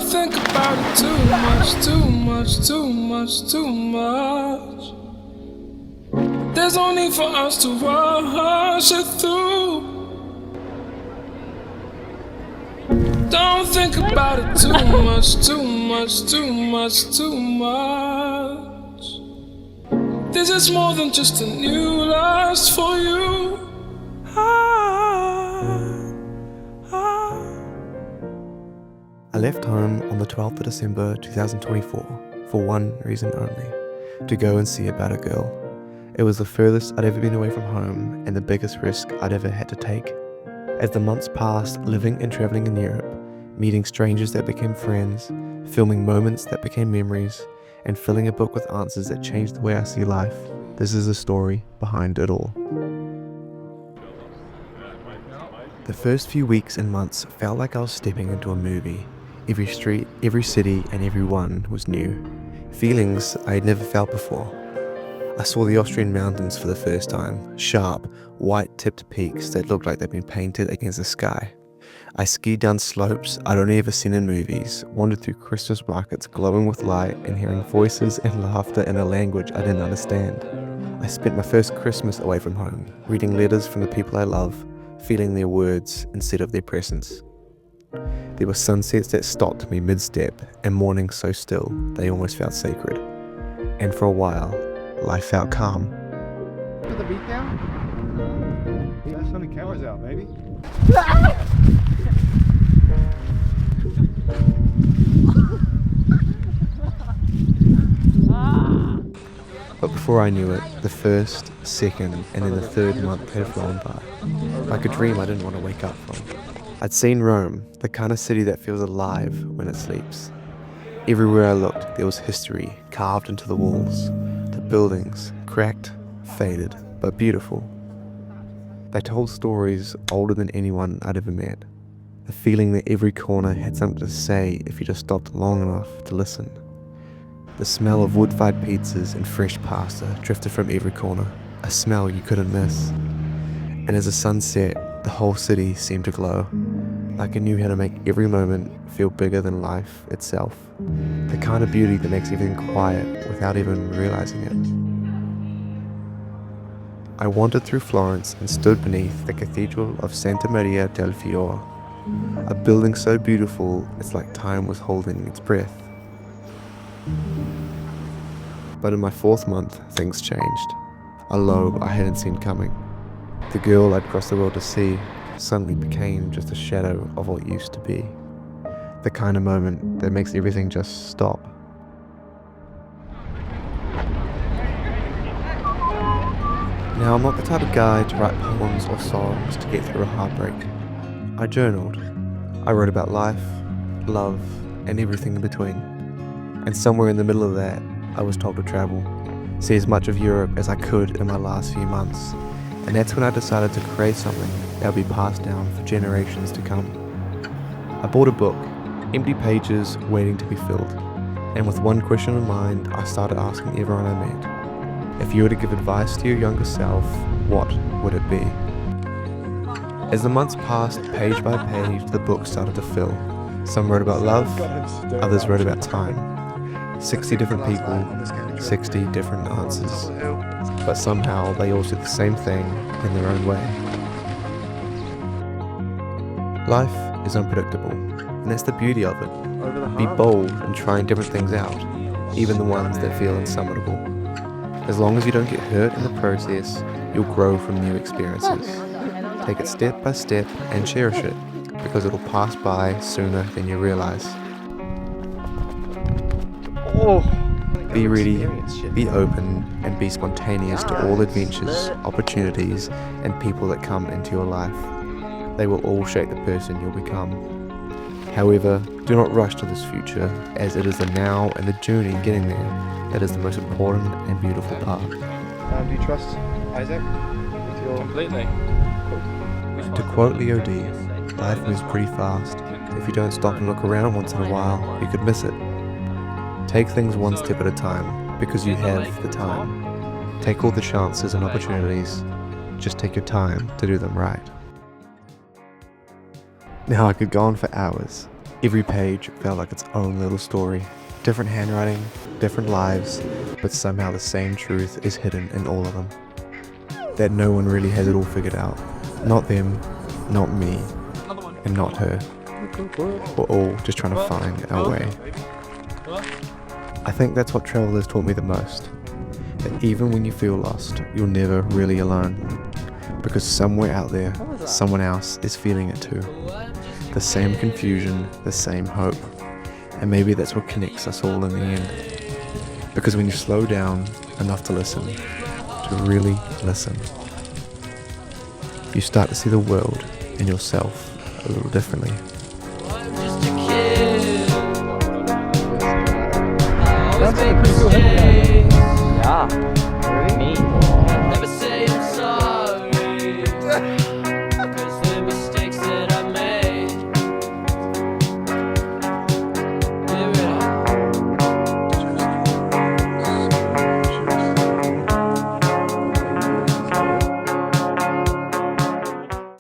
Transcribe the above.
think about it too much, too much, too much, too much. There's no need for us to rush it through. Don't think about it too much, too much, too much, too much. This is more than just a new lust for you. I left home on the 12th of December 2024 for one reason only, to go and see about a girl. It was the furthest I'd ever been away from home and the biggest risk I'd ever had to take. As the months passed, living and travelling in Europe, meeting strangers that became friends, filming moments that became memories, and filling a book with answers that changed the way I see life, this is the story behind it all. The first few weeks and months felt like I was stepping into a movie. Every street, every city, and everyone was new. Feelings I had never felt before. I saw the Austrian mountains for the first time, sharp, white-tipped peaks that looked like they'd been painted against the sky. I skied down slopes I'd only ever seen in movies, wandered through Christmas markets glowing with light and hearing voices and laughter in a language I didn't understand. I spent my first Christmas away from home, reading letters from the people I love, feeling their words instead of their presence. There were sunsets that stopped me mid-step and mornings so still they almost felt sacred. And for a while, life felt calm. Put the beat down? Yeah, there's so many cameras out, baby. But before I knew it, the first, second, and then the third month had flown by. Like a dream I didn't want to wake up from. I'd seen Rome, the kind of city that feels alive when it sleeps. Everywhere I looked, there was history carved into the walls. The buildings, cracked, faded, but beautiful. They told stories older than anyone I'd ever met. The feeling that every corner had something to say if you just stopped long enough to listen. The smell of wood-fired pizzas and fresh pasta drifted from every corner, a smell you couldn't miss. And as the sun set, the whole city seemed to glow, like it knew how to make every moment feel bigger than life itself. The kind of beauty that makes everything quiet without even realizing it. I wandered through Florence and stood beneath the Cathedral of Santa Maria del Fiore, a building so beautiful it's like time was holding its breath. But in my fourth month, things changed. A low I hadn't seen coming. The girl I'd crossed the world to see suddenly became just a shadow of what used to be. The kind of moment that makes everything just stop. Now, I'm not the type of guy to write poems or songs to get through a heartbreak. I journaled. I wrote about life, love, and everything in between. And somewhere in the middle of that, I was told to travel, see as much of Europe as I could in my last few months. And that's when I decided to create something that would be passed down for generations to come. I bought a book, empty pages waiting to be filled. And with one question in mind, I started asking everyone I met, if you were to give advice to your younger self, what would it be? As the months passed, page by page, the book started to fill. Some wrote about love, others wrote about time. 60 different people, 60 different answers. But somehow they all said the same thing in their own way. Life is unpredictable, and that's the beauty of it. Be bold in trying different things out, even the ones that feel insurmountable. As long as you don't get hurt in the process, you'll grow from new experiences. Take it step by step and cherish it, because it'll pass by sooner than you realize. Be ready, be open, and be spontaneous to all adventures, opportunities, and people that come into your life. They will all shape the person you'll become. However, do not rush to this future, as it is the now and the journey getting there that is the most important and beautiful part. Do you trust Isaac? Completely. To quote Leo D, life moves pretty fast. If you don't stop and look around once in a while, you could miss it. Take things one step at a time, because you have the time. Take all the chances and opportunities. Just take your time to do them right. Now I could go on for hours, Every page felt like its own little story. Different handwriting, different lives, but somehow the same truth is hidden in all of them. That no one really has it all figured out. Not them, not me, and not her. We're all just trying to find our way. I think that's what travel has taught me the most. That even when you feel lost, you're never really alone. Because somewhere out there, someone else is feeling it too. The same confusion, the same hope. And maybe that's what connects us all in the end. Because when you slow down enough to listen, to really listen, you start to see the world and yourself a little differently. That's a pretty cool head. Ja.